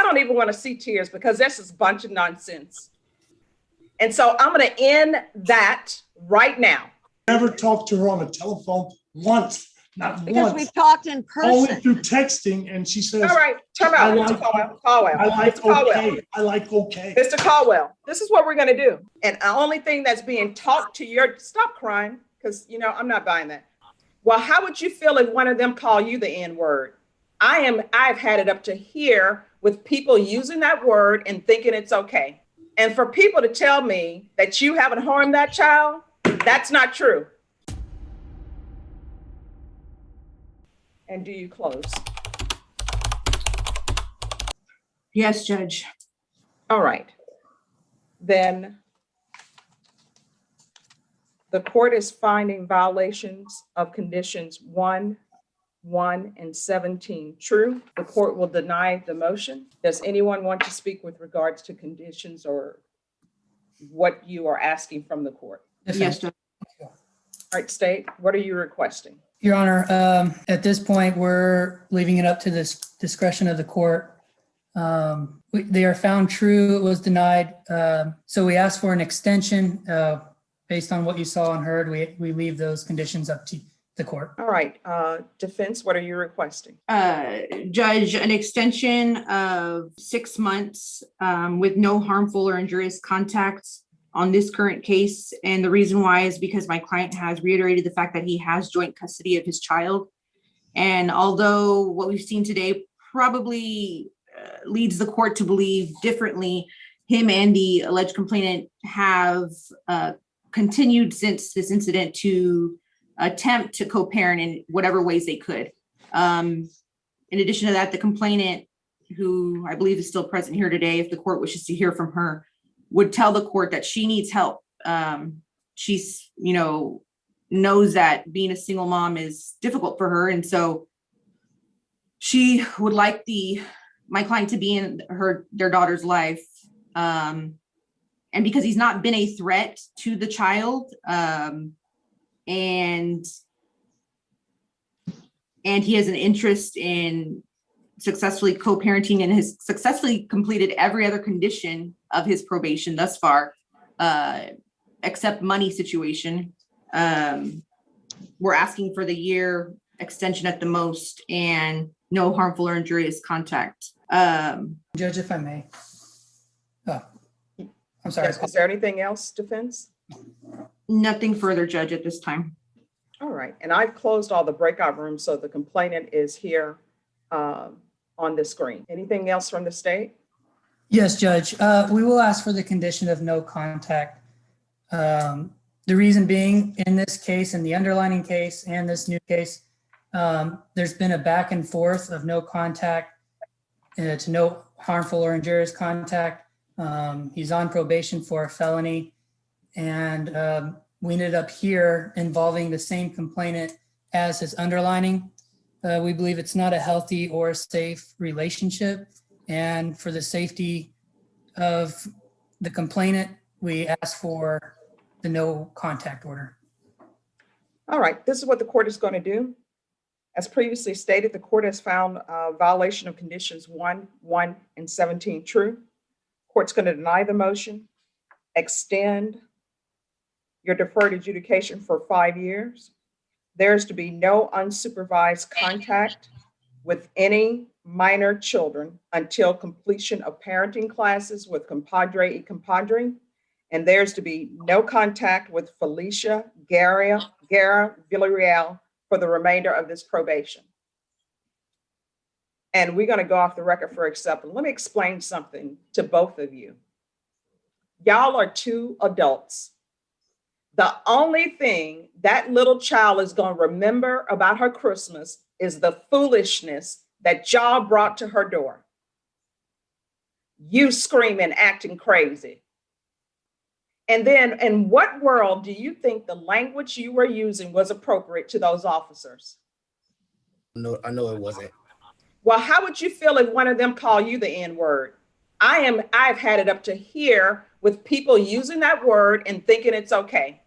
don't even want to see tears because that's just a bunch of nonsense. And so I'm going to end that right now. Never talked to her on the telephone once, not Because once. we've talked in Only person. through texting, and she says, All right, time out, Mr. Caldwell. I like Mr. Caldwell. okay. I like okay. Mr. Caldwell, this is what we're going to do. And the only thing that's being taught to your, stop crying, because, you know, I'm not buying that. Well, how would you feel if one of them call you the N word? I've had it up to here with people using that word and thinking it's okay. And for people to tell me that you haven't harmed that child, that's not true. And do you close? Yes, Judge. All right. Then the court is finding violations of conditions 1, 1, and 17 true. The court will deny the motion. Does anyone want to speak with regards to conditions or what you are asking from the court? Yes, Judge. All right, State, what are you requesting? Your Honor, at this point, we're leaving it up to this discretion of the court. They are found true, it was denied. So we asked for an extension based on what you saw and heard. We leave those conditions up to the court. All right, defense, what are you requesting? Judge, an extension of 6 months with no harmful or injurious contacts on this current case. And the reason why is because my client has reiterated the fact that he has joint custody of his child. And although what we've seen today probably leads the court to believe differently, him and the alleged complainant have continued since this incident to attempt to co-parent in whatever ways they could. In addition to that, the complainant, who I believe is still present here today, if the court wishes to hear from her, would tell the court that she needs help. She's, knows that being a single mom is difficult for her. And so she would like my client to be in their daughter's life. And because he's not been a threat to the child, and he has an interest in successfully co-parenting and has successfully completed every other condition of his probation thus far, except money situation. We're asking for the year extension at the most and no harmful or injurious contact. Judge, if I may. Oh, I'm sorry. Yes, is there anything else, defense? Nothing further, Judge, at this time. All right, and I've closed all the breakout rooms, so the complainant is here on the screen. Anything else from the state? Yes, Judge. We will ask for the condition of no contact. The reason being, in this case, in the underlining case and this new case, there's been a back and forth of no contact to no harmful or injurious contact. He's on probation for a felony, and we ended up here involving the same complainant as his underlining. We believe it's not a healthy or safe relationship, and for the safety of the complainant, we ask for the no contact order. All right, this is what the court is going to do. As previously stated, the court has found violation of conditions 1, 1, and 17 true. Court's going to deny the motion, extend your deferred adjudication for 5 years. There's to be no unsupervised contact with any minor children until completion of parenting classes with compadre y compadre. And there's to be no contact with Felicia Guerra Villarreal for the remainder of this probation. And we're going to go off the record for acceptance. Let me explain something to both of you. Y'all are two adults. The only thing that little child is going to remember about her Christmas is the foolishness that y'all brought to her door. You screaming, acting crazy. And then in what world do you think the language you were using was appropriate to those officers? No, I know it wasn't. Well, how would you feel if one of them called you the N word? I've had it up to here with people using that word and thinking it's okay.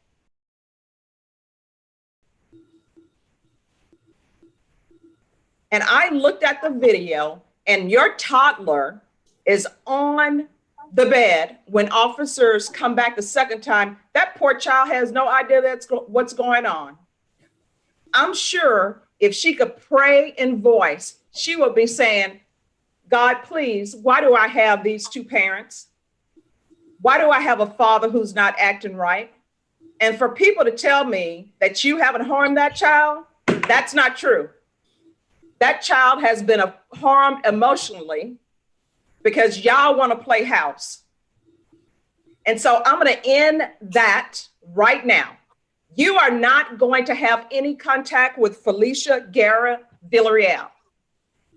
And I looked at the video, and your toddler is on the bed when officers come back the second time, that poor child has no idea what's going on. I'm sure if she could pray in voice, she would be saying, God, please, why do I have these two parents? Why do I have a father who's not acting right? And for people to tell me that you haven't harmed that child, that's not true. That child has been harmed emotionally because y'all want to play house. And so I'm going to end that right now. You are not going to have any contact with Felicia Guerra Villarreal.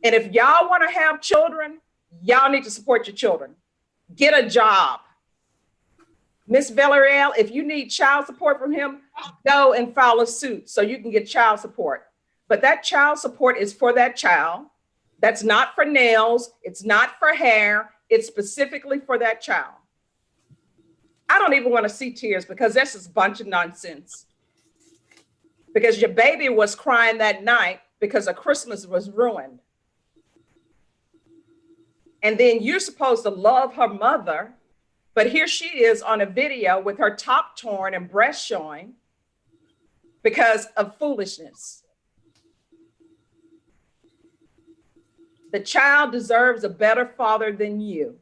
And if y'all want to have children, y'all need to support your children. Get a job. Miss Villarreal, if you need child support from him, go and file a suit so you can get child support. But that child support is for that child. That's not for nails. It's not for hair. It's specifically for that child. I don't even want to see tears because that's just a bunch of nonsense. Because your baby was crying that night because her Christmas was ruined. And then you're supposed to love her mother, but here she is on a video with her top torn and breast showing because of foolishness. The child deserves a better father than you.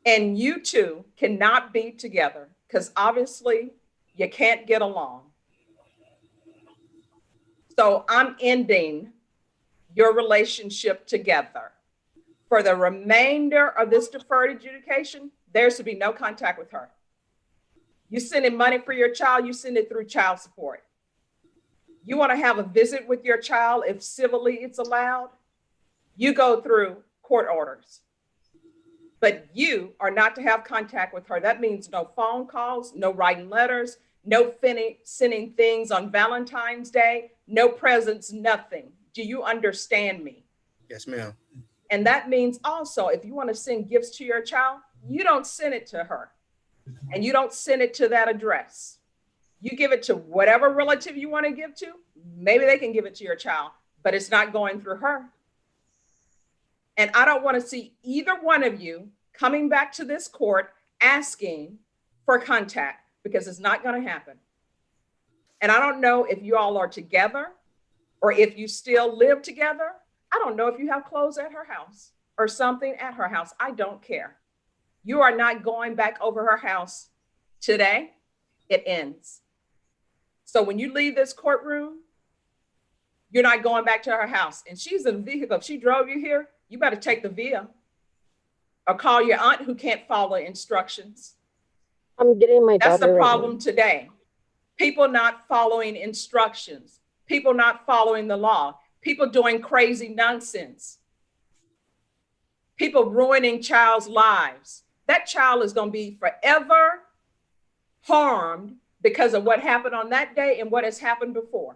And you two cannot be together because obviously you can't get along. So I'm ending your relationship together. For the remainder of this deferred adjudication, there's to be no contact with her. You sending money for your child, you send it through child support. You want to have a visit with your child, if civilly it's allowed, you go through court orders. But you are not to have contact with her. That means no phone calls, no writing letters, no sending things on Valentine's Day, no presents, nothing. Do you understand me? Yes, ma'am. And that means also, if you want to send gifts to your child, you don't send it to her and you don't send it to that address. You give it to whatever relative you want to give to. Maybe they can give it to your child, but it's not going through her. And I don't want to see either one of you coming back to this court asking for contact because it's not going to happen. And I don't know if you all are together or if you still live together. I don't know if you have clothes at her house or something at her house. I don't care. You are not going back over her house today. It ends. So when you leave this courtroom, you're not going back to her house. And she's in the vehicle. If she drove you here, you better take the via or call your aunt who can't follow instructions. I'm getting my That's daughter the right problem now. today. People not following instructions, people not following the law, people doing crazy nonsense, people ruining child's lives. That child is going to be forever harmed because of what happened on that day and what has happened before.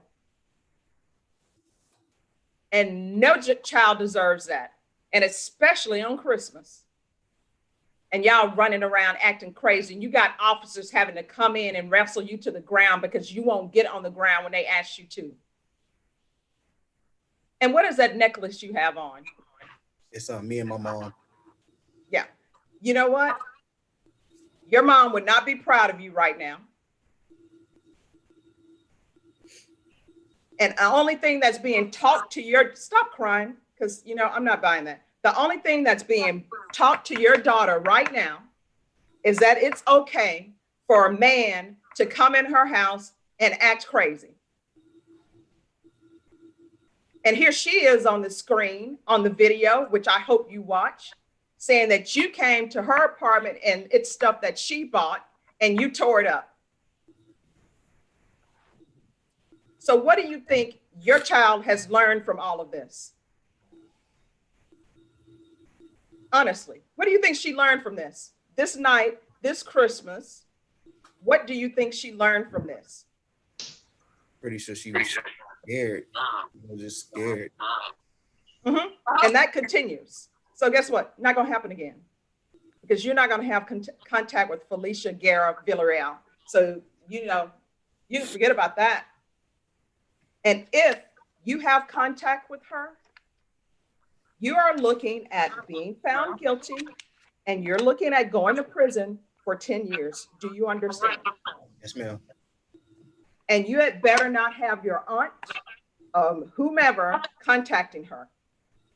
And no child deserves that. And especially on Christmas. And y'all running around acting crazy. And you got officers having to come in and wrestle you to the ground because you won't get on the ground when they ask you to. And what is that necklace you have on? It's me and my mom. Yeah. You know what? Your mom would not be proud of you right now. And the only thing that's being taught to your, stop crying, because, you know, I'm not buying that. The only thing that's being taught to your daughter right now is that it's okay for a man to come in her house and act crazy. And here she is on the screen, on the video, which I hope you watch, saying that you came to her apartment and it's stuff that she bought and you tore it up. So what do you think your child has learned from all of this? Honestly, what do you think she learned from this? This night, this Christmas, what do you think she learned from this? Pretty sure she was scared. I was just scared. Mm-hmm. And that continues. So guess what? Not going to happen again because you're not going to have contact with Felicia Guerra Villarreal. So, you know, you can forget about that. And if you have contact with her, You are looking at being found guilty and you're looking at going to prison for 10 years. Do you understand? Yes, ma'am. And you had better not have your aunt, whomever, contacting her.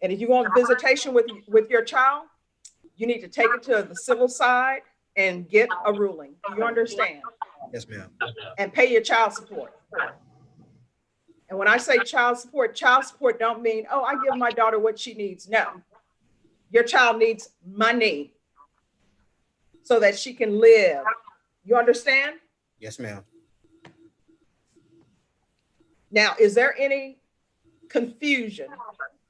And if you want visitation with your child, you need to take it to the civil side and get a ruling. Do you understand? Yes, ma'am. And pay your child support. And when I say child support don't mean, oh, I give my daughter what she needs. No, your child needs money so that she can live. You understand? Yes, ma'am. Now, is there any confusion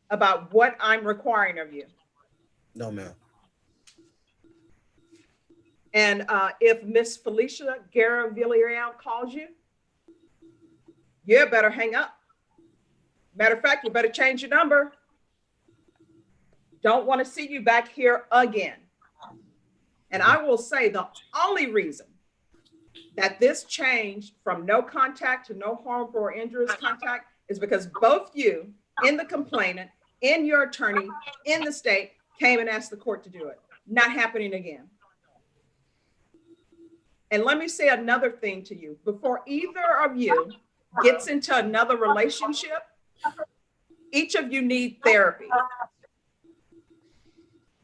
about what I'm requiring of you? No, ma'am. And if Miss Felicia Guerra Villarreal calls you, you better hang up. Matter of fact, you better change your number. Don't want to see you back here again. And I will say the only reason that this changed from no contact to no harmful or injurious contact is because both you and the complainant and your attorney in the state came and asked the court to do it. Not happening again. And let me say another thing to you. Before either of you gets into another relationship, each of you need therapy.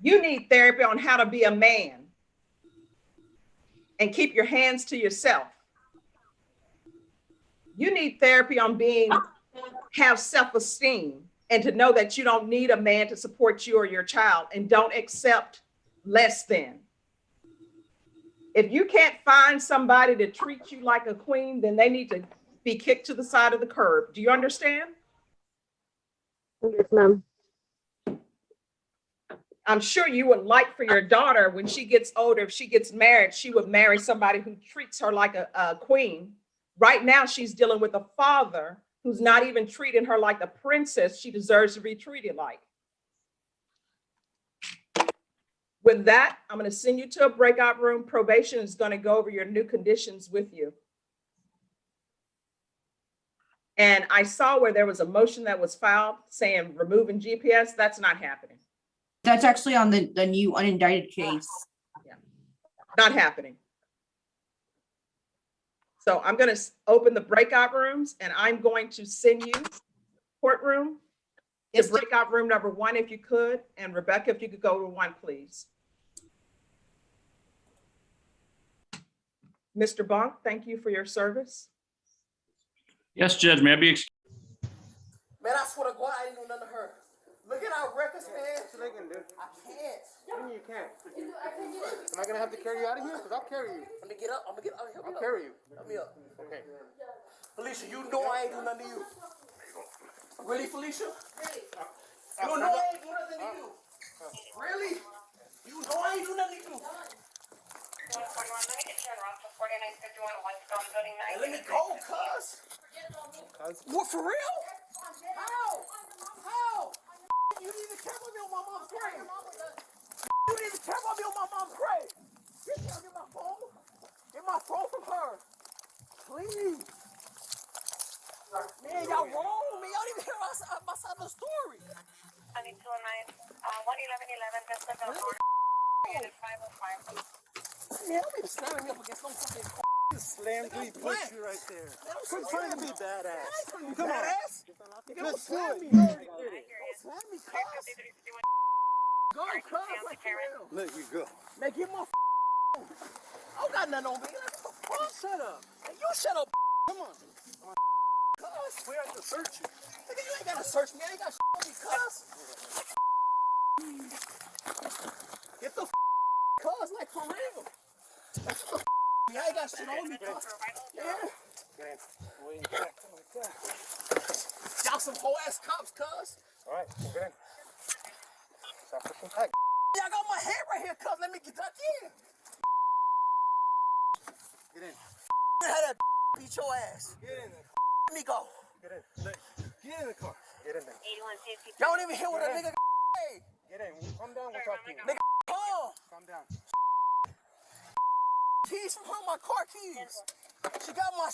You need therapy on how to be a man and keep your hands to yourself. You need therapy on have self-esteem and to know that you don't need a man to support you or your child, and don't accept less than. If you can't find somebody to treat you like a queen, then they need to be kicked to the side of the curb. Do you understand? Yes, ma'am. I'm sure you would like for your daughter, when she gets older, if she gets married, she would marry somebody who treats her like a queen. Right now, she's dealing with a father who's not even treating her like the princess she deserves to be treated like. With that, I'm going to send you to a breakout room. Probation is going to go over your new conditions with you. And I saw where there was a motion that was filed saying removing GPS. That's not happening. That's actually on the new unindicted case. Not happening. So I'm going to open the breakout rooms and I'm going to send you courtroom to breakout room number 1, if you could. And Rebecca, if you could go to 1, please. Mr. Bonk, thank you for your service. Yes, Judge, may I be excused? Man, I swear to God, I didn't do nothing to her. Look at our records, man. What they can do? I can't. What do you mean you can't? Am I gonna have to carry you out of here? Because I'll carry you. Let me get up. I'm gonna get up. Help me I'll up. carry you. Help me up. Okay. Felicia, you know I ain't do nothing to you. Really, Felicia? Really? You know I ain't do nothing to you. Really? You know I ain't do nothing to you. And let me go, cuz. What, for real? How? How? You didn't even care about me on my mom's grave. You didn't even care about me on my mom's grave. You can't get my phone. Get my phone from her. Please. Man, y'all wrong. Man, y'all didn't even hear my side of the story. I need 209, 111, that's the door. Unit 505. Man, don't be slamming me up against no fucking Slam me, push you right there. Quit trying to be badass. Come on, ass. Let's do it. Me. You already did it. Don't slam me, cuz. Go, cuz, like for real. Let you go. Man, get my phone. I don't got nothing on me. Like, what the fuck? Shut up. Hey, you shut up. Come on. Cuz. We have to search you. Nigga, you ain't gotta search me. I ain't got shit on me, cuz. Get the cuz, like for real. I ain't got shit on me, cuz. Yeah. Get in. Way back to my car. Y'all some whole ass cops, cuz. All right, get in. Stop pushing back. Yeah, I got my head right here, cuz. Let me get back in. Get in. How that beat your ass. Get in there. Let me go. Get in. Get in the car. Get in there. 8150. Y'all don't even hear what a nigga say. Get in. Calm down. We'll talk to you. Nigga, calm. Calm down. Keys from her, my car keys. She got my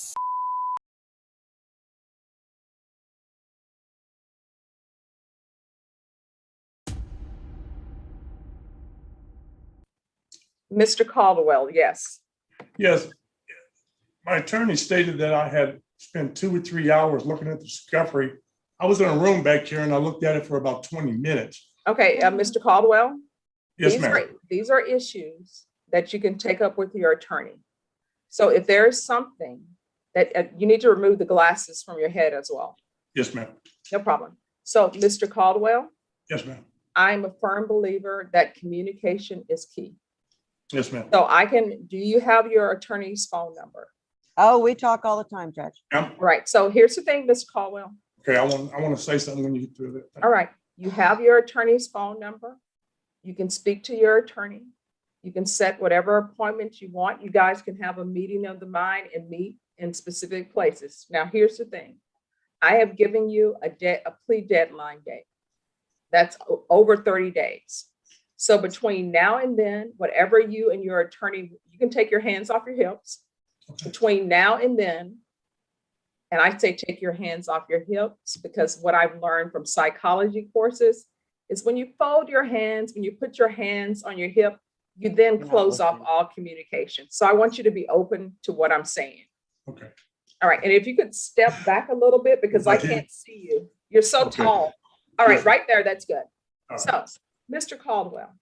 Mr. Caldwell, yes. Yes. My attorney stated that I had spent 2 or 3 hours looking at the discovery. I was in a room back here and I looked at it for about 20 minutes. Okay, Mr. Caldwell? Yes, These ma'am. are- These are issues that you can take up with your attorney. So if there is something that you need to remove the glasses from your head as well. Yes, ma'am. No problem. So, Mr. Caldwell, Yes, ma'am. I'm a firm believer that communication is key. Yes, ma'am. So do you have your attorney's phone number? Oh, we talk all the time, Judge. Yeah. All right, so here's the thing, Mr. Caldwell. Okay, I want to say something when you get through that. All right, you have your attorney's phone number. You can speak to your attorney. You can set whatever appointment you want. You guys can have a meeting of the mind and meet in specific places. Now, here's the thing. I have given you a plea deadline date. That's over 30 days. So between now and then, whatever you and your attorney, you can take your hands off your hips. Between now and then, and I say take your hands off your hips because what I've learned from psychology courses is when you fold your hands, when you put your hands on your hip, you then close off all communication. So I want you to be open to what I'm saying. Okay. All right, and if you could step back a little bit because I can't see you. You're so tall. All right, right there, that's good. So, Mr. Caldwell,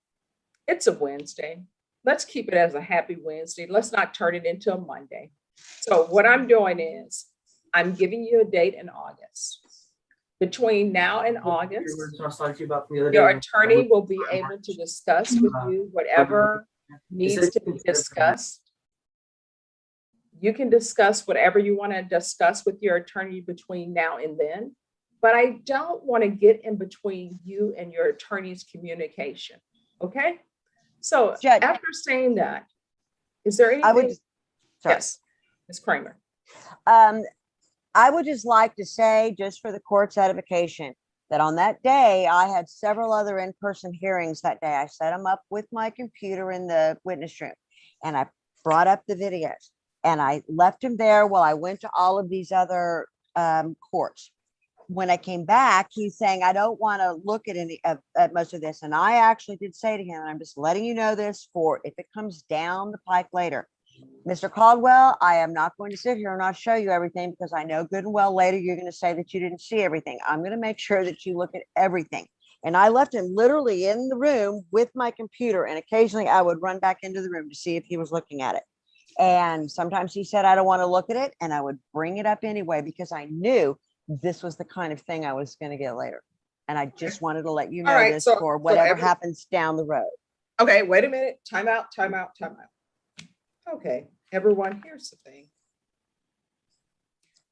it's a Wednesday. Let's keep it as a happy Wednesday. Let's not turn it into a Monday. So what I'm doing is I'm giving you a date in August. Between now and August, your attorney will be able to discuss with you whatever needs to be discussed. You can discuss whatever you want to discuss with your attorney between now and then, but I don't want to get in between you and your attorney's communication. Okay? So Judge, after saying that, is there anything? I would, sorry. Yes, Ms. Kramer. I would just like to say, just for the court's edification, that on that day, I had several other in-person hearings that day. I set them up with my computer in the witness room, and I brought up the videos, and I left him there while I went to all of these other courts. When I came back, he's saying, I don't want to look at any at most of this. And I actually did say to him, and I'm just letting you know this for if it comes down the pike later, Mr. Caldwell, I am not going to sit here and not show you everything because I know good and well later you're going to say that you didn't see everything. I'm going to make sure that you look at everything. And I left him literally in the room with my computer. And occasionally I would run back into the room to see if he was looking at it. And sometimes he said, I don't want to look at it. And I would bring it up anyway, because I knew this was the kind of thing I was going to get later. And I just wanted to let you know this for whatever happens down the road. Okay, wait a minute. Time out, time out, time out. Okay, everyone, here's the thing.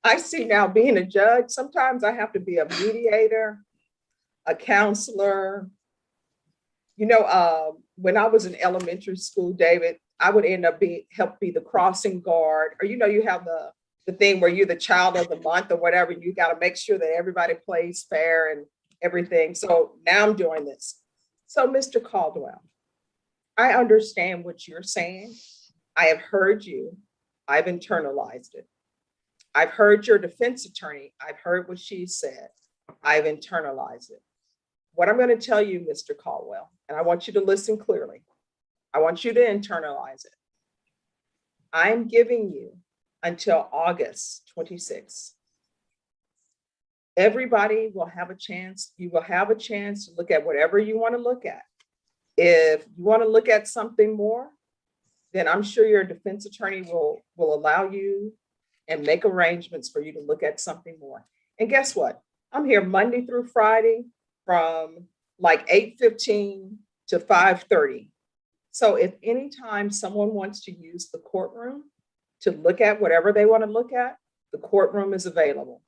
I see now being a judge, sometimes I have to be a mediator, a counselor. You know, when I was in elementary school, David, I would end up help be the crossing guard, or, you know, you have the thing where you're the child of the month or whatever, and you got to make sure that everybody plays fair and everything. So now I'm doing this. So Mr. Caldwell, I understand what you're saying. I have heard you. I've internalized it. I've heard your defense attorney. I've heard what she said. I've internalized it. What I'm going to tell you, Mr. Caldwell, and I want you to listen clearly. I want you to internalize it. I'm giving you until August 26th. Everybody will have a chance. You will have a chance to look at whatever you want to look at. If you want to look at something more, then I'm sure your defense attorney will allow you and make arrangements for you to look at something more. And guess what? I'm here Monday through Friday from like 8:15 to 5:30. So if anytime someone wants to use the courtroom to look at whatever they want to look at, the courtroom is available.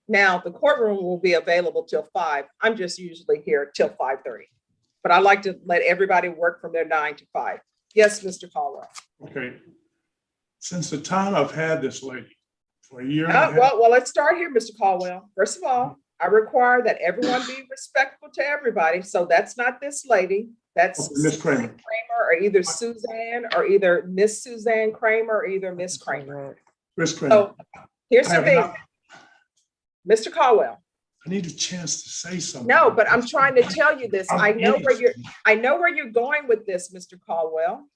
Now, the courtroom will be available till 5. I'm just usually here till 5:30. But I like to let everybody work from their 9 to 5. Yes, Mr. Caldwell. Okay. Since the time I've had this lady for a year and a half. Well, let's start here, Mr. Caldwell. First of all, I require that everyone be respectful to everybody. So that's not this lady. That's Miss Kramer. Or either Suzanne or either Miss Suzanne Kramer or either Miss Kramer. Miss Kramer. So here's the thing, Mr. Caldwell. I need a chance to say something. No, but I'm trying to tell you this. I know where you're, innocent. I know where you're going with this, Mr. Caldwell.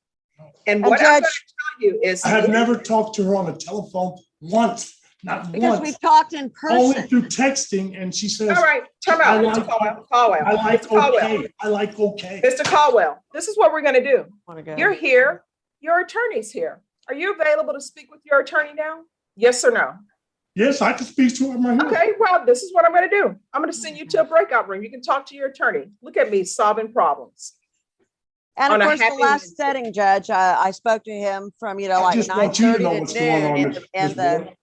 And And what I'm going to Judge, tell you is. I have never talked to her on the telephone once, not because once, we've talked in only person. through texting, and she says, All right, time out, I Mr. like- Caldwell. Caldwell. I like Mr. Caldwell. okay. I like okay. Mr. Caldwell, this is what we're going to do. Wanna go? You're here, your attorney's here. Are you available to speak with your attorney now? Yes or no? Yes, I can speak to her right here. Okay, well, this is what I'm going to do. I'm going to send you to a breakout room. You can talk to your attorney. Look at me solving problems. And on of a course, the happy last Wednesday. setting, Judge, I spoke to him from, I like just want you to 9:30 know to what's going on, noon Miss and the, Ward.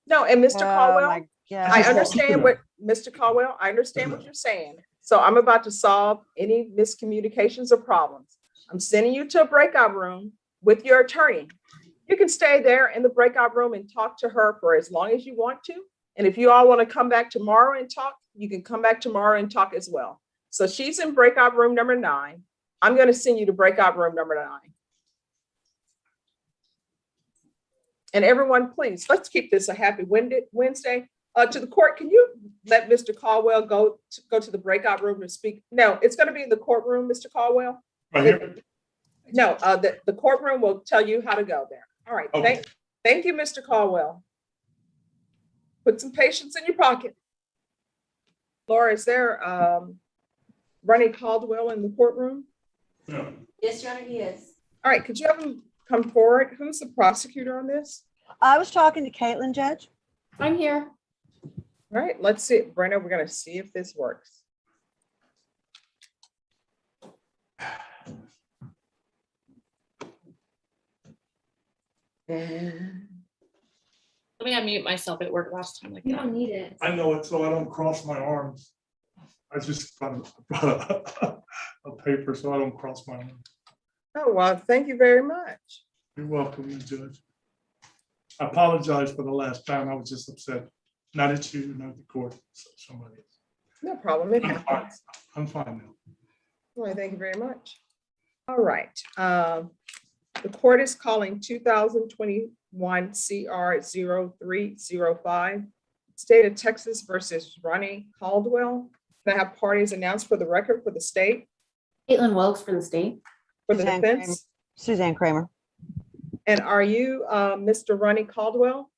No, and Mr. oh Caldwell, my God. I just want you to understand know. what, Mr. Caldwell, I understand what you're saying. So I'm about to solve any miscommunications or problems. I'm sending you to a breakout room with your attorney. You can stay there in the breakout room and talk to her for as long as you want to. And if you all want to come back tomorrow and talk, you can come back tomorrow and talk as well. So she's in breakout room number 9. I'm going to send you to breakout room number 9. And everyone, please, let's keep this a happy Wednesday. To the court, can you let Mr. Caldwell go to the breakout room to speak? No, it's going to be in the courtroom, Mr. Caldwell. Right here. No, the courtroom will tell you how to go there. All right, Okay. thank you, Mr. Caldwell. Put some patience in your pocket. Laura, is there Ronnie Caldwell in the courtroom? Yeah. Yes, Your Honor, he is. All right, could you have him come forward? Who's the prosecutor on this? I was talking to Caitlin, Judge. I'm here. All right, let's see. Brenda, we're going to see if this works. And Let me unmute myself. It worked last time like that. You don't need it. I know it, so I don't cross my arms. I just brought a paper so I don't cross my arms. oh, well, thank you very much. You're welcome, Judge. I apologize for the last time. I was just upset. Not at you, not the court, somebody else. No problem. It I'm fine. happens. I'm fine now. Well, thank you very much. All right. The court is calling 2021 CR 0305, State of Texas versus Ronnie Caldwell. Can I have parties announced for the record for the state, Caitlin Wilkes for the state. for the Suzanne defense? Suzanne Kramer. And are you Mr. Ronnie Caldwell?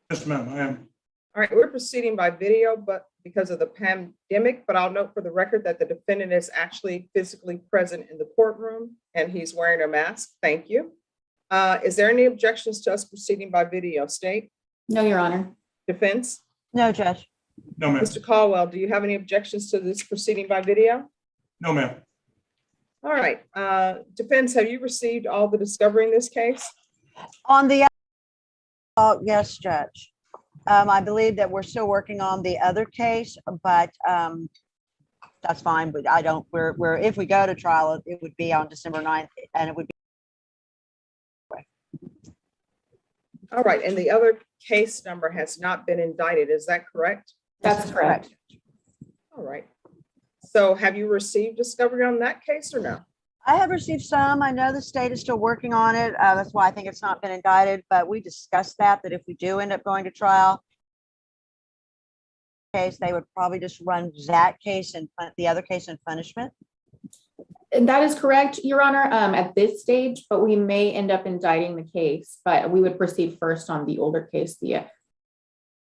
Yes, ma'am, I am. All right, we're proceeding by video, but because of the pandemic, but I'll note for the record that the defendant is actually physically present in the courtroom and he's wearing a mask. Thank you. Is there any objections to us proceeding by video? State, No, Your Honor. defense? No, Judge. No, ma'am. Mr. Caldwell, do you have any objections to this proceeding by video? No, ma'am. All right, defense, have you received all the discovery in this case? On the, yes, Judge. I believe that we're still working on the other case, but that's fine, but I don't, we're, if we go to trial, it would be on December 9th and it would be. All right, and the other case number has not been indicted, is that correct? That's correct. All right. So have you received discovery on that case or no? I have received some. I know the state is still working on it. That's why I think it's not been indicted, but we discussed that if we do end up going to trial, case, they would probably just run that case and the other case in punishment. That is correct, Your Honor, at this stage, but we may end up indicting the case, but we would proceed first on the older case. The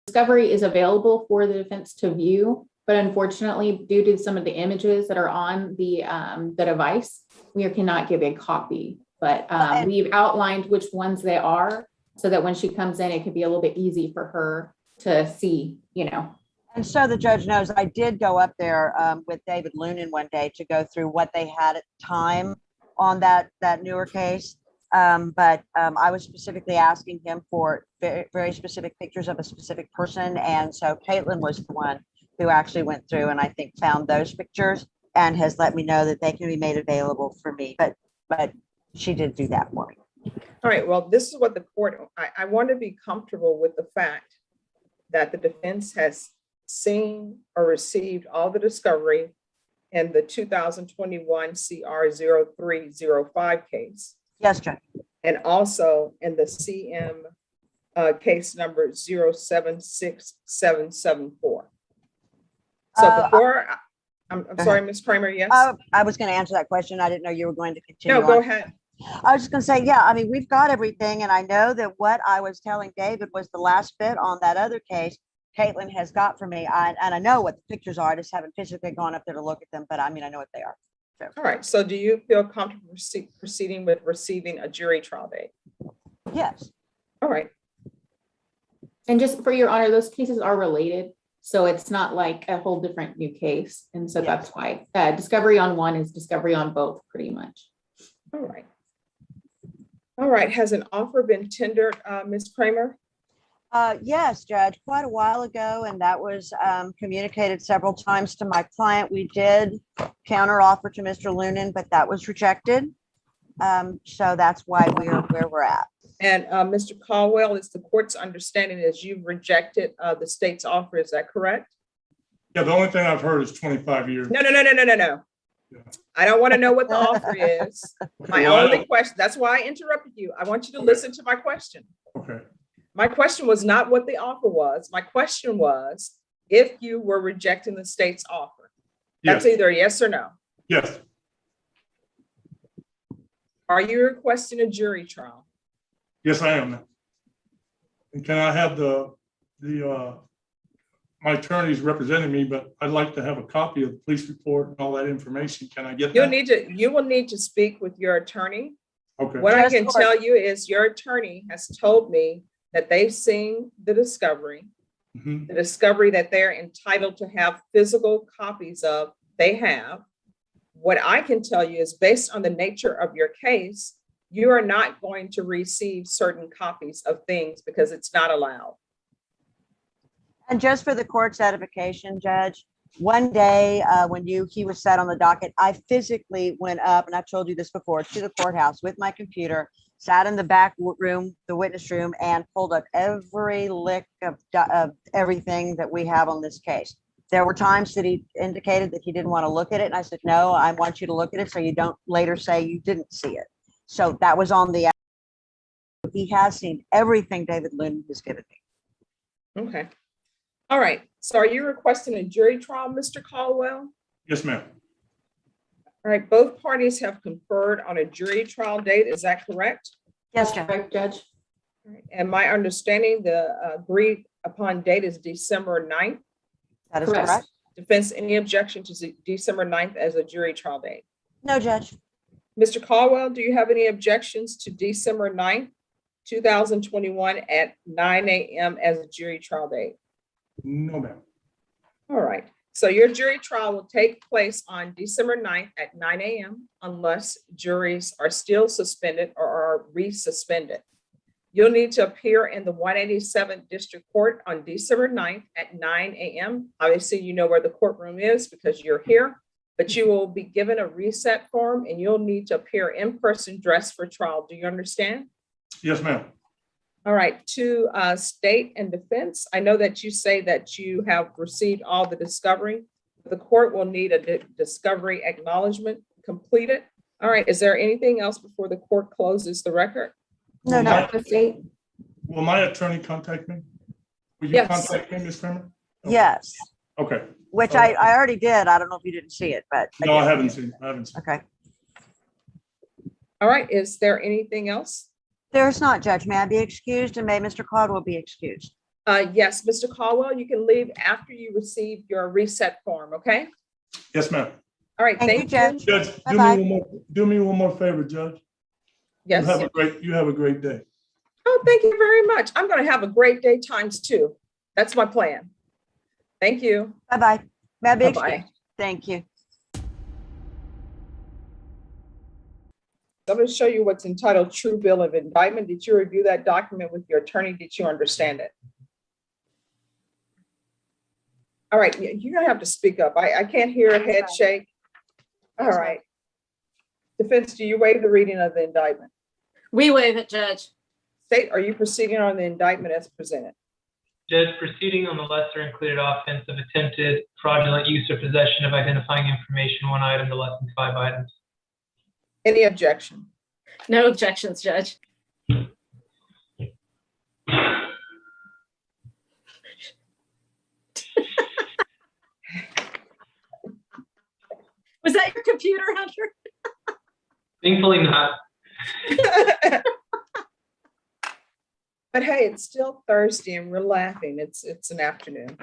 discovery is available for the defense to view, but unfortunately, due to some of the images that are on the device, we cannot give a copy, but we've outlined which ones they are so that when she comes in, it could be a little bit easy for her to see, you know. And so the judge knows, I did go up there with David Lunan one day to go through what they had at the time on that newer case. But I was specifically asking him for very specific pictures of a specific person. And so Caitlin was the one who actually went through and I think found those pictures and has let me know that they can be made available for me. But she did do that for me. All right, well, this is what the court, I want to be comfortable with the fact that the defense has seen or received all the discovery in the 2021 CR 0305 case. Yes, Judge. And also in the CM case number 076774. So Uh, before, I'm Go sorry, ahead. Ms. Kramer, yes? I was going to answer that question. I didn't know you were going to continue No, go on. ahead. I was just going to say, yeah, I mean, we've got everything. And I know that what I was telling David was the last bit on that other case Caitlin has got for me. And I know what the pictures are. I just haven't physically gone up there to look at them, but I mean, I know what they are. All right, so do you feel comfortable proceeding with receiving a jury trial date? Yes. All right, And just for your honor, those cases are related. So it's not like a whole different new case. And so that's why discovery on one is discovery on both pretty much. all right. All right, has an offer been tendered, Ms. Kramer? Yes, Judge, quite a while ago, and that was communicated several times to my client. We did counter offer to Mr. Lunan, but that was rejected. So that's why we are where we're at. And Mr. Caldwell, it's the court's understanding is you've rejected the state's offer, is that correct? Yeah, the only thing I've heard is 25 years. No. Yeah. I don't want to know what the offer is. My Well, only question, that's why I interrupted you. I want you to listen to my question. Okay. My question was not what the offer was. My question was if you were rejecting the state's offer. That's Yes. either a yes or no. Yes. Are you requesting a jury trial? Yes, I am. And can I have my attorneys representing me, but I'd like to have a copy of the police report and all that information. Can I get that? You will need to speak with your attorney. Okay. What I Yes, can Lord. tell you is your attorney has told me that they've seen the discovery that they're entitled to have physical copies of, they have. What I can tell you is based on the nature of your case, you are not going to receive certain copies of things because it's not allowed. And just for the court's edification, Judge, one day when he was set on the docket, I physically went up, and I've told you this before, to the courthouse with my computer, sat in the back room, the witness room, and pulled up every lick of everything that we have on this case. There were times that he indicated that he didn't want to look at it. And I said, no, I want you to look at it so you don't later say you didn't see it. So that was on the, he has seen everything David Lunan has given me. Okay. All right. So are you requesting a jury trial, Mr. Caldwell? Yes, ma'am. All right. Both parties have conferred on a jury trial date. Is that correct? Yes, Judge. Correct, Judge. All right. And my understanding, the agreed upon date is December 9th. That is Correct. correct. Defense, any objection to December 9th as a jury trial date? No, Judge. Mr. Caldwell, do you have any objections to December 9th, 2021 at 9 a.m. as a jury trial date? No, ma'am. All right. So your jury trial will take place on December 9th at 9 a.m. unless juries are still suspended or are resuspended. You'll need to appear in the 187th District Court on December 9th at 9 a.m. Obviously, you know where the courtroom is because you're here, but you will be given a reset form and you'll need to appear in person dressed for trial. Do you understand? Yes, ma'am. All right, to state and defense, I know that you say that you have received all the discovery. The court will need a discovery acknowledgement completed. All right, is there anything else before the court closes the record? No, no. The state. Will my attorney contact me? Will you Yes. contact me, Ms. Kramer? Okay. Yes, Okay. which I already did. I don't know if you didn't see it, but. No, I did. haven't seen it. Okay. All right, is there anything else? There's not, Judge. May I be excused, and may Mr. Caldwell be excused? Yes, Mr. Caldwell, you can leave after you receive your reset form, okay? Yes, ma'am. All right, Thank you, thank you. Judge. Judge, Bye-bye. do me one more favor, Judge. You Yes. have a great day. Oh, thank you very much. I'm going to have a great day times two. That's my plan. Thank you. Bye-bye. May I be Bye-bye. excused? Thank you. I'm going to show you what's entitled True Bill of Indictment. Did you review that document with your attorney? Did you understand it? All right, you're going to have to speak up. I can't hear a head shake. All right. Defense, do you waive the reading of the indictment? We waive it, Judge. State, are you proceeding on the indictment as presented? Judge, proceeding on the lesser included offense of attempted fraudulent use or possession of identifying information, one item to less than 5 items. Any objection? No objections, Judge. Was that your computer, Hunter? Thankfully not. But hey, it's still Thursday and we're laughing. It's an afternoon.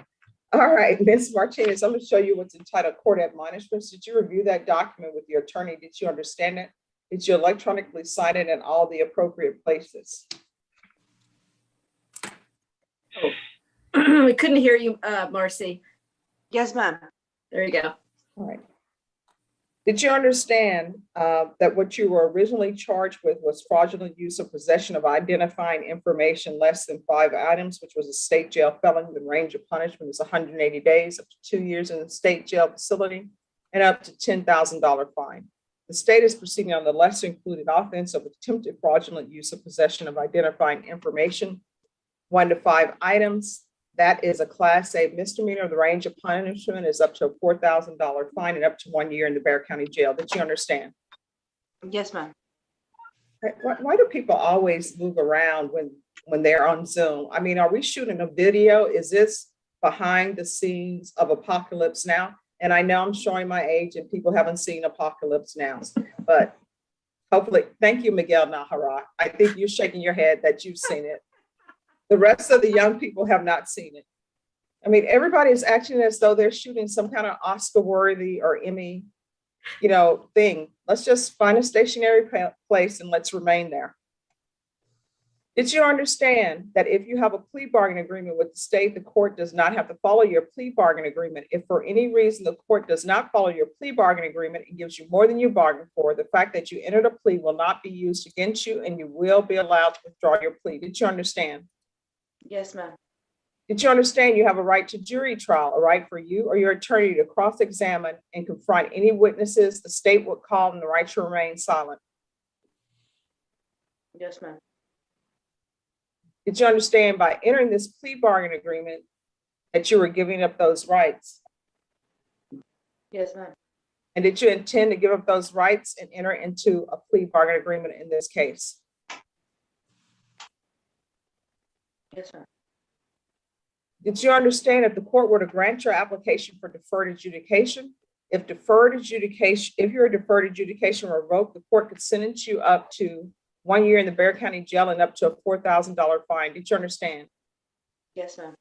All right, Ms. Martinez, I'm going to show you what's entitled Court Admonishments. Did you review that document with your attorney? Did you understand it? Did you electronically sign it in all the appropriate places? We couldn't hear you, Marcy. Yes, ma'am. There you go. All right. Did you understand that what you were originally charged with was fraudulent use or possession of identifying information less than 5 items, which was a state jail felony? The range of punishment is 180 days, up to 2 years in the state jail facility, and up to $10,000 fine. The state is proceeding on the lesser included offense of attempted fraudulent use of possession of identifying information, 1 to 5 items. That is a Class A misdemeanor. The range of punishment is up to a $4,000 fine and up to 1 year in the Bexar County Jail. Did you understand? Yes, ma'am. Why do people always move around when they're on Zoom? I mean, are we shooting a video? Is this behind the scenes of Apocalypse Now? And I know I'm showing my age and people haven't seen Apocalypse Now, but hopefully, thank you, Miguel Nahara. I think you're shaking your head that you've seen it. The rest of the young people have not seen it. I mean, everybody is acting as though they're shooting some kind of Oscar-worthy or Emmy, thing. Let's just find a stationary place and let's remain there. Did you understand that if you have a plea bargain agreement with the state, the court does not have to follow your plea bargain agreement? If for any reason the court does not follow your plea bargain agreement and gives you more than you bargained for, the fact that you entered a plea will not be used against you and you will be allowed to withdraw your plea. Did you understand? Yes, ma'am. Did you understand you have a right to jury trial, a right for you or your attorney to cross-examine and confront any witnesses the state would call and the right to remain silent? Yes, ma'am. Did you understand by entering this plea bargain agreement that you were giving up those rights? Yes, ma'am. And did you intend to give up those rights and enter into a plea bargain agreement in this case? Yes, ma'am. Did you understand if the court were to grant your application for deferred adjudication, if your deferred adjudication were revoked, the court could sentence you up to 1 year in the Bexar County Jail and up to a $4,000 fine? Did you understand? Yes, ma'am.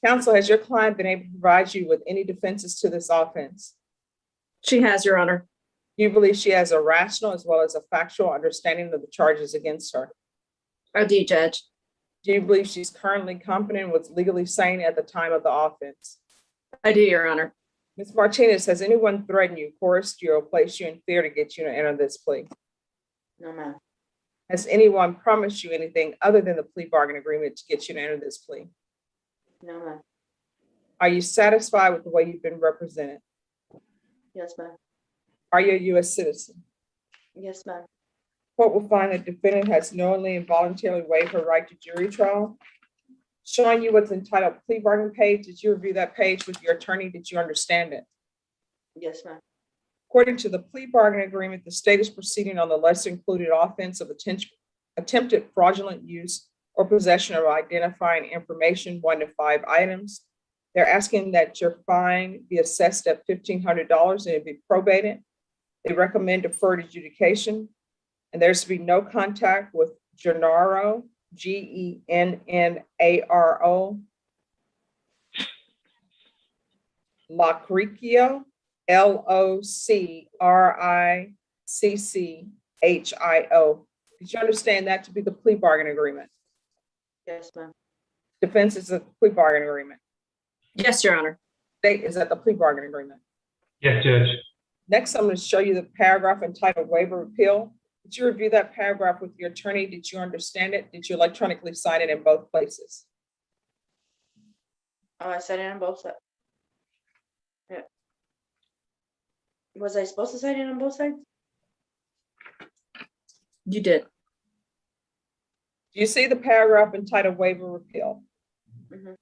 Counsel, has your client been able to provide you with any defenses to this offense? She has, Your Honor. Do you believe she has a rational as well as a factual understanding of the charges against her? I do, Judge. Do you believe she's currently competent and was legally sane at the time of the offense? I do, Your Honor. Ms. Martinez, has anyone threatened you, coerced you, or placed you in fear to get you to enter this plea? No, ma'am. Has anyone promised you anything other than the plea bargain agreement to get you to enter this plea? No, ma'am. Are you satisfied with the way you've been represented? Yes, ma'am. Are you a U.S. citizen? Yes, ma'am. Court will find that defendant has knowingly and voluntarily waived her right to jury trial. Showing you what's entitled plea bargain page. Did you review that page with your attorney? Did you understand it? Yes, ma'am. According to the plea bargain agreement, the state is proceeding on the lesser included offense of attempted fraudulent use or possession of identifying information, 1 to 5 items. They're asking that your fine be assessed at $1,500 and it be probated. They recommend deferred adjudication, and there's to be no contact with Gennaro, Gennaro, Locricchio, Locricchio. Did you understand that to be the plea bargain agreement? Yes, ma'am. Defense is a plea bargain agreement. Yes, Your Honor. State is at the plea bargain agreement. Yes, Judge. Next, I'm going to show you the paragraph entitled waiver of appeal. Did you review that paragraph with your attorney? Did you understand it? Did you electronically sign it in both places? Oh, I said it on both sides. Yeah. Was I supposed to sign it on both sides? You did. Do you see the paragraph entitled waiver of appeal? Mm-hmm.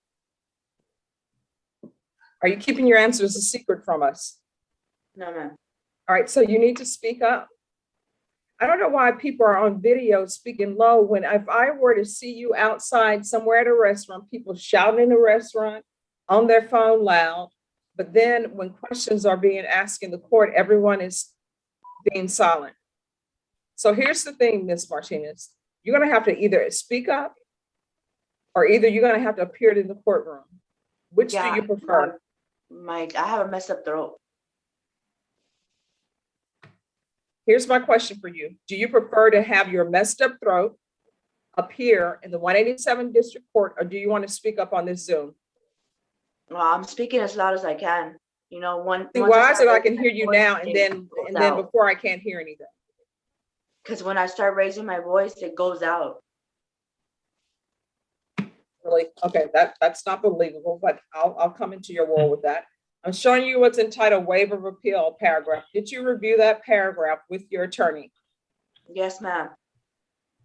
Are you keeping your answers a secret from us? No, ma'am. All right, so you need to speak up. I don't know why people are on video speaking low when if I were to see you outside somewhere at a restaurant, people shouting in the restaurant on their phone loud, But then when questions are being asked in the court, everyone is being silent. So here's the thing, Ms. Martinez, you're gonna have to either speak up or either you're gonna have to appear in the courtroom. Which do you prefer? Mike, I have a messed up throat. Here's my question for you. Do you prefer to have your messed up throat appear in the 187 District Court, or do you want to speak up on this Zoom? Well, I'm speaking as loud as I can. You know, See, why is it I can hear you now and then before I can't hear anything? Because when I start raising my voice, it goes out. Really? Okay, that's not believable, but I'll come into your world with that. I'm showing you what's entitled waiver of appeal paragraph. Did you review that paragraph with your attorney? Yes, ma'am.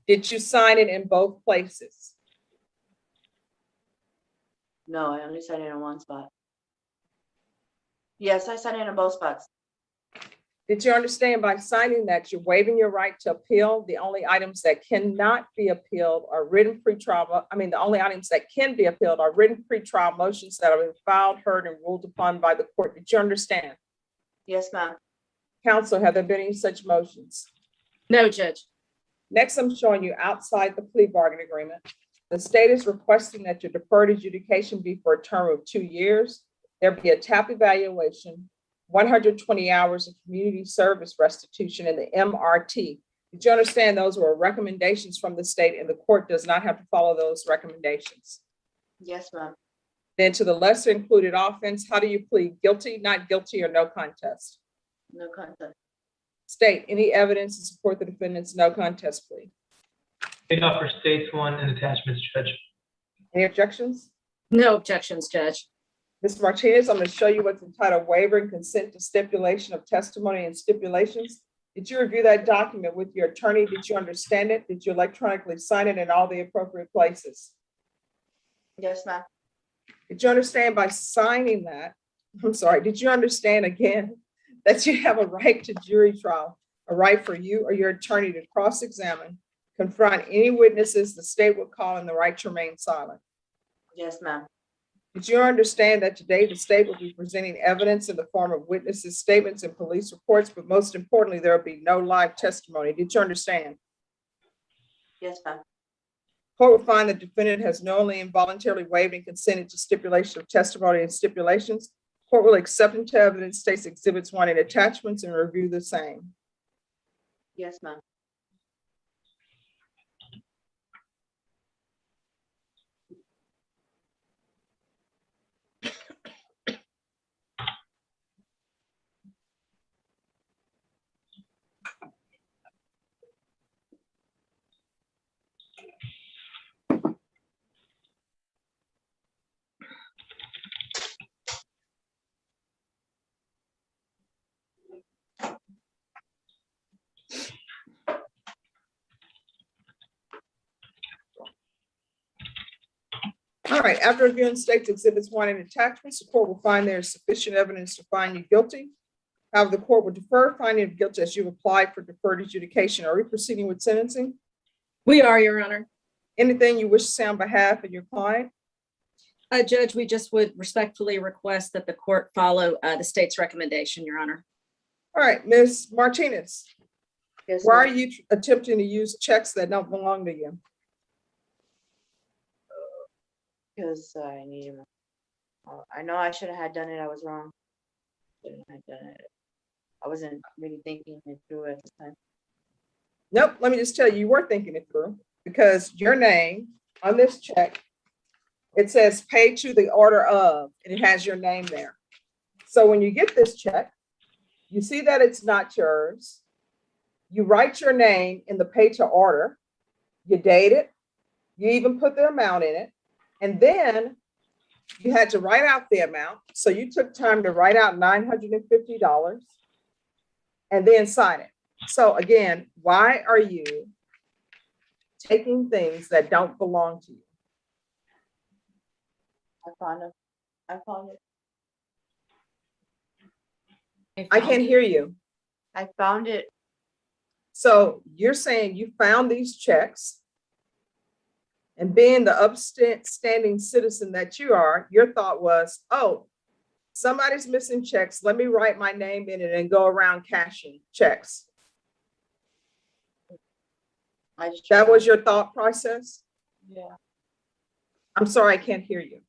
Did you sign it in both places? No, I only signed it in one spot. Yes, I signed it in both spots. Did you understand by signing that you're waiving your right to appeal? The only items that cannot be appealed are written pretrial. I mean, the only items that can be appealed are written pretrial motions that have been filed, heard, and ruled upon by the court. Did you understand? Yes, ma'am. Counsel, have there been any such motions? No, Judge. Next, I'm showing you outside the plea bargain agreement. The state is requesting that your deferred adjudication be for a term of 2 years. There be a TAP evaluation, 120 hours of community service restitution, and the MRT. Did you understand those were recommendations from the state and the court does not have to follow those recommendations? Yes, ma'am. Then to the lesser included offense, how do you plead? Guilty, not guilty, or no contest? No contest. State, any evidence to support the defendant's no contest plea? State offer states one and attachments, Judge. Any objections? No objections, Judge. Ms. Martinez, I'm going to show you what's entitled waiver and consent to stipulation of testimony and stipulations. Did you review that document with your attorney? Did you understand it? Did you electronically sign it in all the appropriate places? Yes, ma'am. Did you understand by signing that? I'm sorry, did you understand again that you have a right to jury trial, a right for you or your attorney to cross-examine, confront any witnesses the state would call and the right to remain silent? Yes, ma'am. Did you understand that today the state will be presenting evidence in the form of witnesses' statements and police reports, but most importantly, there will be no live testimony? Did you understand? Yes, ma'am. Court will find the defendant has knowingly and voluntarily waived and consented to stipulation of testimony and stipulations. Court will accept into evidence states exhibits 1 and attachments and review the same. Yes, ma'am. All right, after reviewing states exhibits 1 and attachments, the court will find there is sufficient evidence to find you guilty. However, the court will defer finding of guilt as you applied for deferred adjudication. Are we proceeding with sentencing? We are, Your Honor. Anything you wish to say on behalf of your client? Judge, we just would respectfully request that the court follow the state's recommendation, Your Honor. All right, Ms. Martinez, Yes, why are ma'am. you attempting to use checks that don't belong to you? Because I need him. I know I should have done it. I was wrong. Shouldn't have done it. I wasn't really thinking it through at the time. Nope, let me just tell you, you were thinking it through because your name on this check, it says paid to the order of, and it has your name there. So when you get this check, you see that it's not yours. You write your name in the pay to order, you date it, you even put the amount in it, and then you had to write out the amount. So you took time to write out $950 and then sign it. So again, why are you taking things that don't belong to you? I found it. I found it. I can't hear you. I found it. So you're saying you found these checks, and being the upstanding citizen that you are, your thought was, oh, somebody's missing checks. Let me write my name in it and go around cashing checks. That was your thought process? Yeah. I'm sorry, I can't hear you.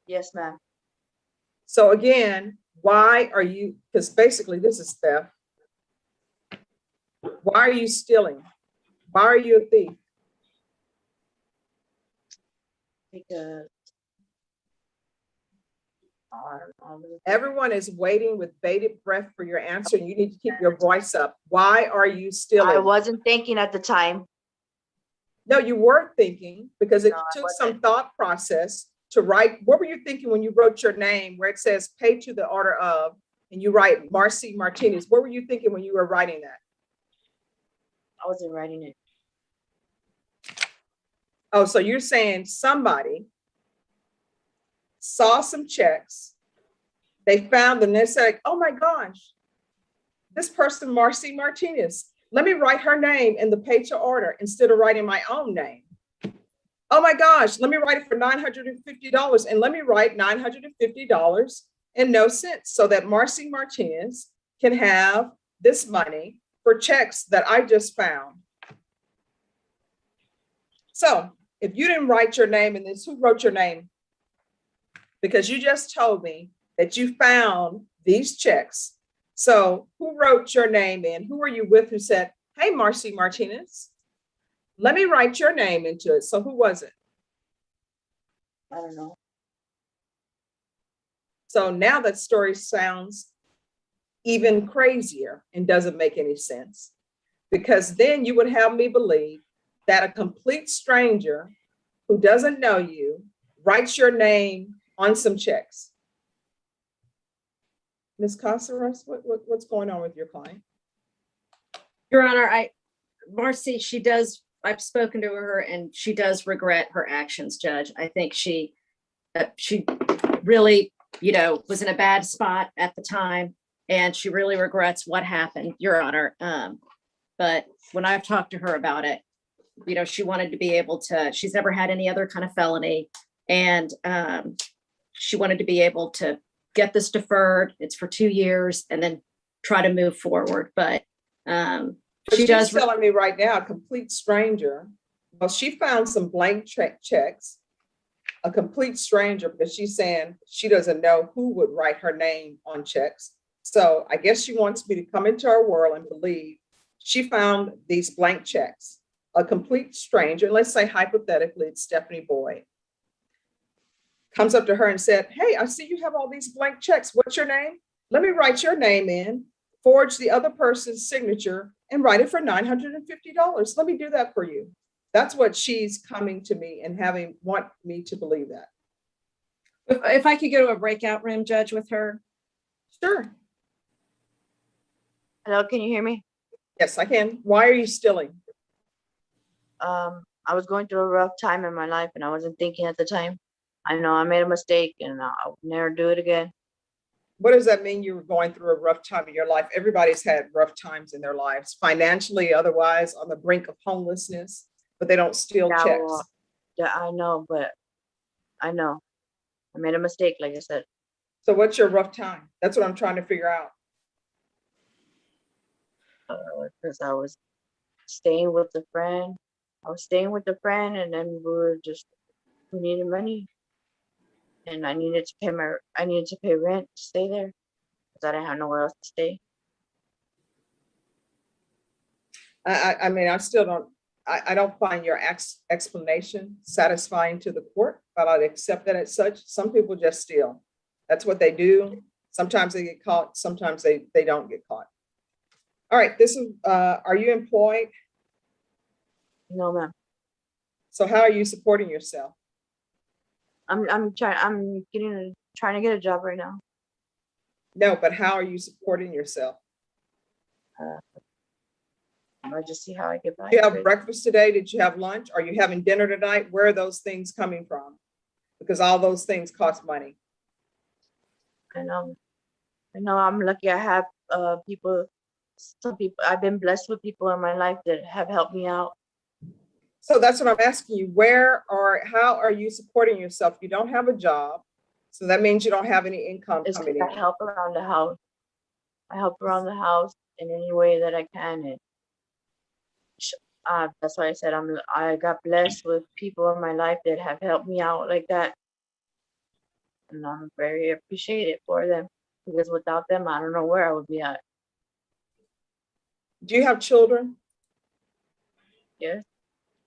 Yes, ma'am. So again, why are you, because basically this is theft. Why are you stealing? Why are you a thief? Because Everyone is waiting with bated breath for your answer, and you need to keep your voice up. Why are you stealing? I wasn't thinking at the time. No, you were thinking, because it No, I took wasn't. some thought process to write. What were you thinking when you wrote your name where it says pay to the order of, and you write Marcy Martinez? What were you thinking when you were writing that? I wasn't writing it. Oh, so you're saying somebody saw some checks, they found them, they said, oh my gosh, this person, Marcy Martinez, let me write her name in the pay to order instead of writing my own name. Oh my gosh, let me write it for $950, and let me write $950 and no cents so that Marcy Martinez can have this money for checks that I just found. So if you didn't write your name in this, who wrote your name? Because you just told me that you found these checks. So who wrote your name in? Who were you with who said, hey, Marcy Martinez, let me write your name into it? So who was it? I don't know. So now that story sounds even crazier and doesn't make any sense, because then you would have me believe that a complete stranger who doesn't know you writes your name on some checks. Ms. Casares, what's going on with your client? Your Honor, Marcy, I've spoken to her and she does regret her actions, Judge. I think she really, was in a bad spot at the time, and she really regrets what happened, Your Honor. But when I've talked to her about it, she wanted to be able to, she's never had any other kind of felony, and she wanted to be able to get this deferred. It's for 2 years and then try to move forward. But She's telling me right now, a complete stranger. Well, she found some blank checks, a complete stranger, because she's saying she doesn't know who would write her name on checks. So I guess she wants me to come into her world and believe she found these blank checks, a complete stranger. Let's say hypothetically, it's Stephanie Boyd. Comes up to her and said, hey, I see you have all these blank checks. What's your name? Let me write your name in, forge the other person's signature, and write it for $950. Let me do that for you. That's what she's coming to me and want me to believe that. If I could go to a breakout room, Judge, with her. Sure. Hello, can you hear me? Yes, I can. Why are you stealing? I was going through a rough time in my life and I wasn't thinking at the time. I know I made a mistake and I'll never do it again. What does that mean? You were going through a rough time in your life? Everybody's had rough times in their lives, financially, otherwise, on the brink of homelessness, but they don't steal Yeah, checks. well, yeah, I know, but I know I made a mistake, like I said. So what's your rough time? That's what I'm trying to figure out. Because I was staying with a friend. And then we needed money. And I needed to pay rent to stay there because I didn't have nowhere else to stay. I mean, I don't find your explanation satisfying to the court, but I'd accept that as such. Some people just steal. That's what they do. Sometimes they get caught. Sometimes they don't get caught. All right. Are you employed? No, ma'am. So how are you supporting yourself? I'm trying to get a job right now. No, but how are you supporting yourself? I just see how I get by. Did you have breakfast today? Did you have lunch? Are you having dinner tonight? Where are those things coming from? Because all those things cost money. I know I'm lucky. I have some people, I've been blessed with people in my life that have helped me out. So that's what I'm asking you. Where or how are you supporting yourself? You don't have a job. So that means you don't have any income It's coming because in. I help around the house. I help around the house in any way that I can. And that's why I said I got blessed with people in my life that have helped me out like that. And I'm very appreciative for them, because without them, I don't know where I would be at. Do you have children? Yes,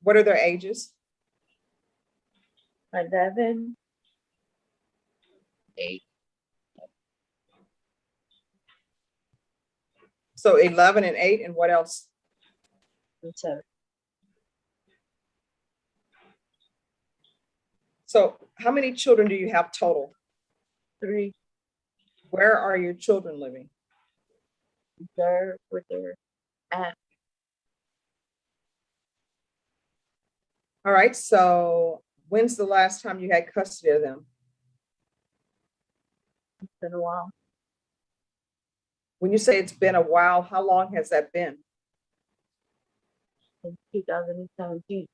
What are their ages? 11, 8, So 11 and 8, and what else? and 7. So how many children do you have total? 3. Where are your children living? They're with their aunt. All right, so when's the last time you had custody of them? It's been a while. When you say it's been a while, how long has that been? In 2017.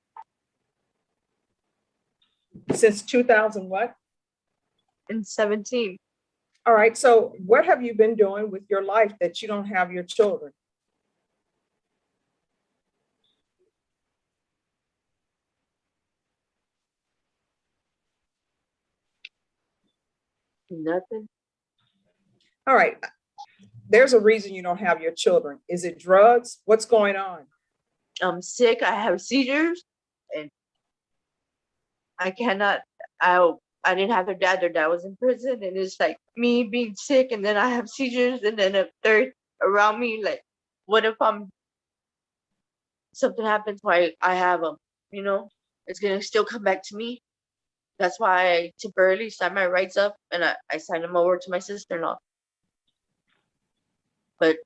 Since 2000 what? In 17. All right, so what have you been doing with your life that you don't have your children? Nothing. All right, there's a reason you don't have your children. Is it drugs? What's going on? I'm sick. I have seizures, and I cannot. I didn't have their dad. Their dad was in prison, and it's like me being sick, and then I have seizures, and then if they're around me, like, what if something happens while I have them? You know, it's gonna still come back to me. That's why I temporarily signed my rights up, and I signed them over to my sister-in-law. But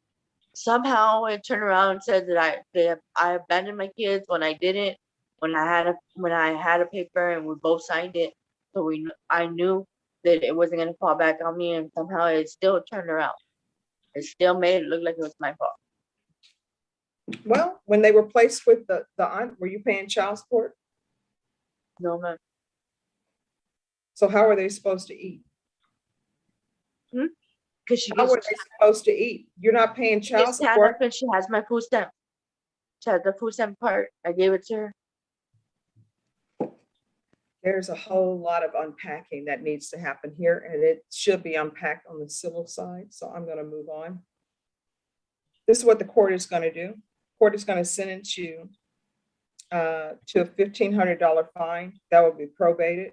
somehow it turned around and said that I abandoned my kids when I didn't, when I had a paper and we both signed it. So I knew that it wasn't gonna fall back on me, and somehow it still turned around. It still made it look like it was my fault. Well, when they were placed with the aunt, were you paying child support? No, ma'am. So how are they supposed to eat? Because she How gets are they supposed to eat? You're not paying child support. and she has my food stamp. She has the food stamp part. I gave it to her. There's a whole lot of unpacking that needs to happen here, and it should be unpacked on the civil side. So I'm going to move on. This is what the court is going to do. Court is going to sentence you to a $1,500 fine that will be probated.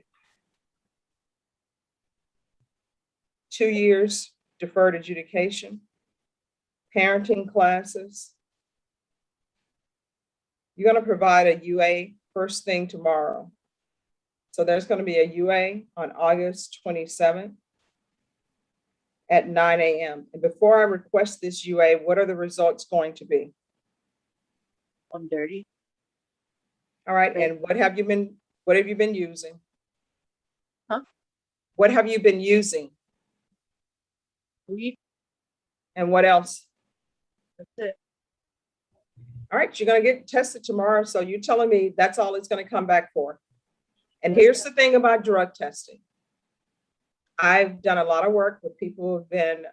2 years deferred adjudication, parenting classes. You're going to provide a UA first thing tomorrow. So there's going to be a UA on August 27th at 9 a.m. And before I request this UA, what are the results going to be? I'm dirty. All right, and what have you been using? Huh? What have you been using? Weed. And what else? That's it. All right, you're going to get tested tomorrow. So you're telling me that's all it's going to come back for. And here's the thing about drug testing. I've done a lot of work with people who have been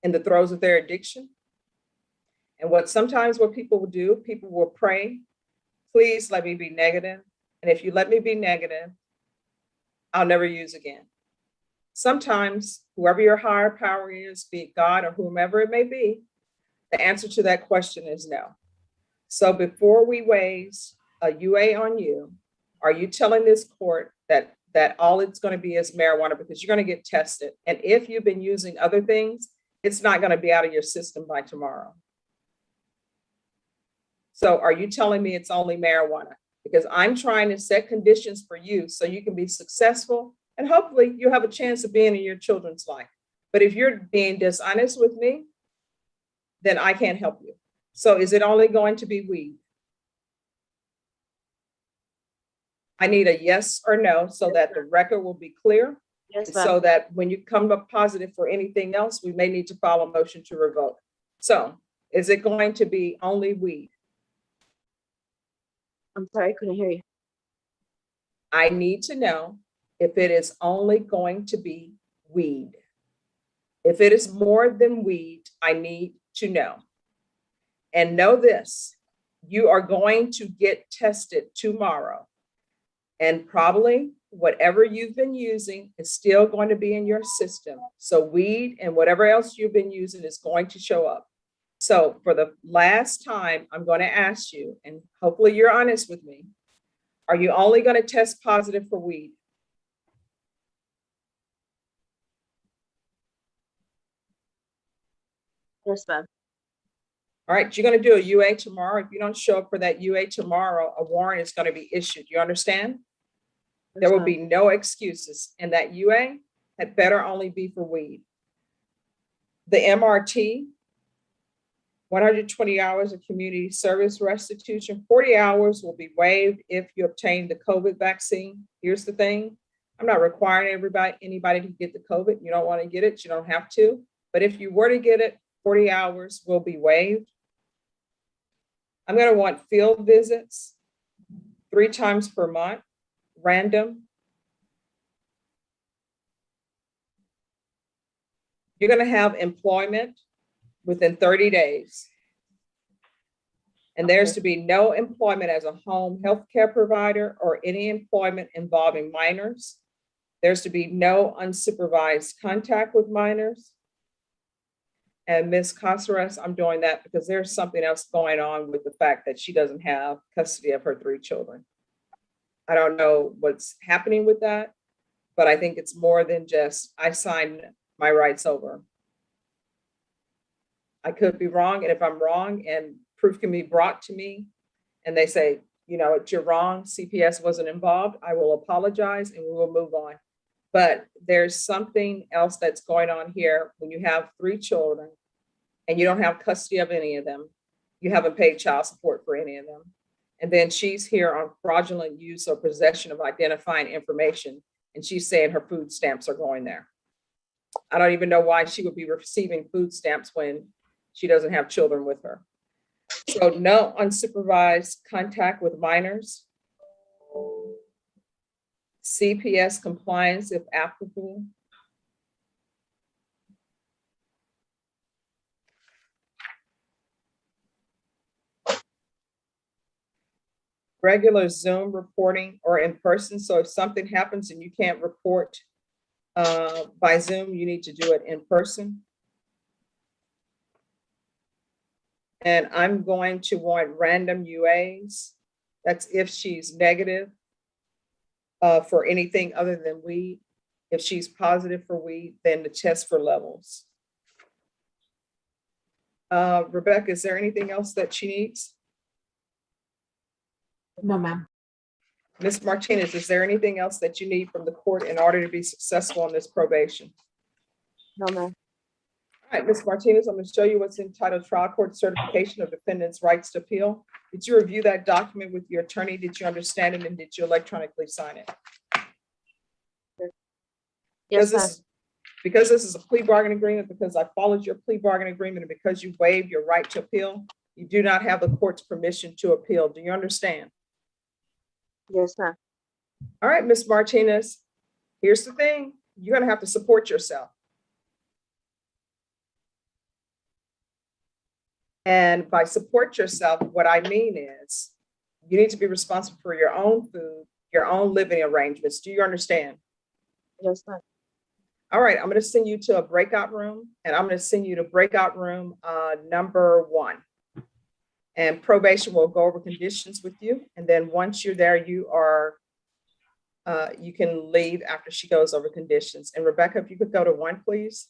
in the throes of their addiction. And what people will do, people will pray, please let me be negative. And if you let me be negative, I'll never use again. Sometimes whoever your higher power is, be it God or whomever it may be, the answer to that question is no. So before we waste a UA on you, are you telling this court that all it's going to be is marijuana, because you're going to get tested? And if you've been using other things, it's not going to be out of your system by tomorrow. So are you telling me it's only marijuana? Because I'm trying to set conditions for you so you can be successful, and hopefully you have a chance of being in your children's life. But if you're being dishonest with me, then I can't help you. So is it only going to be weed? I need a yes or no so that the record will be clear. Yes, ma'am. So that when you come up positive for anything else, we may need to file a motion to revoke. So is it going to be only weed? I'm sorry, I couldn't hear you. I need to know if it is only going to be weed. If it is more than weed, I need to know. And know this, you are going to get tested tomorrow. And probably whatever you've been using is still going to be in your system. So weed and whatever else you've been using is going to show up. So for the last time, I'm going to ask you, and hopefully you're honest with me, are you only going to test positive for weed? Yes, ma'am. All right, you're going to do a UA tomorrow. If you don't show up for that UA tomorrow, a warrant is going to be issued. You understand? There will be no excuses. And that UA had better only be for weed. The MRT, 120 hours of community service restitution, 40 hours will be waived if you obtain the COVID vaccine. Here's the thing. I'm not requiring anybody to get the COVID. You don't want to get it, you don't have to. But if you were to get it, 40 hours will be waived. I'm going to want field visits 3 times per month, random. You're going to have employment within 30 days. And there's to be no employment as a home healthcare provider or any employment involving minors. There's to be no unsupervised contact with minors. And Ms. Casares, I'm doing that because there's something else going on with the fact that she doesn't have custody of her 3 children. I don't know what's happening with that, but I think it's more than just, I signed my rights over. I could be wrong. And if I'm wrong and proof can be brought to me and they say, you know, you're wrong, CPS wasn't involved, I will apologize and we will move on. But there's something else that's going on here when you have 3 children and you don't have custody of any of them. You haven't paid child support for any of them. And then she's here on fraudulent use or possession of identifying information. And she's saying her food stamps are going there. I don't even know why she would be receiving food stamps when she doesn't have children with her. So no unsupervised contact with minors. CPS compliance if applicable. Regular Zoom reporting or in person. So if something happens and you can't report by Zoom, you need to do it in person. And I'm going to want random UAs. That's if she's negative for anything other than weed. If she's positive for weed, then the test for levels. Rebecca, is there anything else that she needs? No, ma'am. Ms. Martinez, is there anything else that you need from the court in order to be successful in this probation? No, ma'am. All right, Ms. Martinez, I'm going to show you what's entitled Trial Court Certification of Defendant's Rights to Appeal. Did you review that document with your attorney? Did you understand it and did you electronically sign it? Yes, ma'am. Because this is a plea bargain agreement, because I followed your plea bargain agreement, and because you waived your right to appeal, you do not have the court's permission to appeal. Do you understand? Yes, ma'am. All right, Ms. Martinez, here's the thing. You're going to have to support yourself. And by support yourself, what I mean is you need to be responsible for your own food, your own living arrangements. Do you understand? Yes, ma'am. All right, I'm going to send you to a breakout room, and I'm going to send you to breakout room number 1. And probation will go over conditions with you. And then once you're there, you can leave after she goes over conditions. And Rebecca, if you could go to 1, please.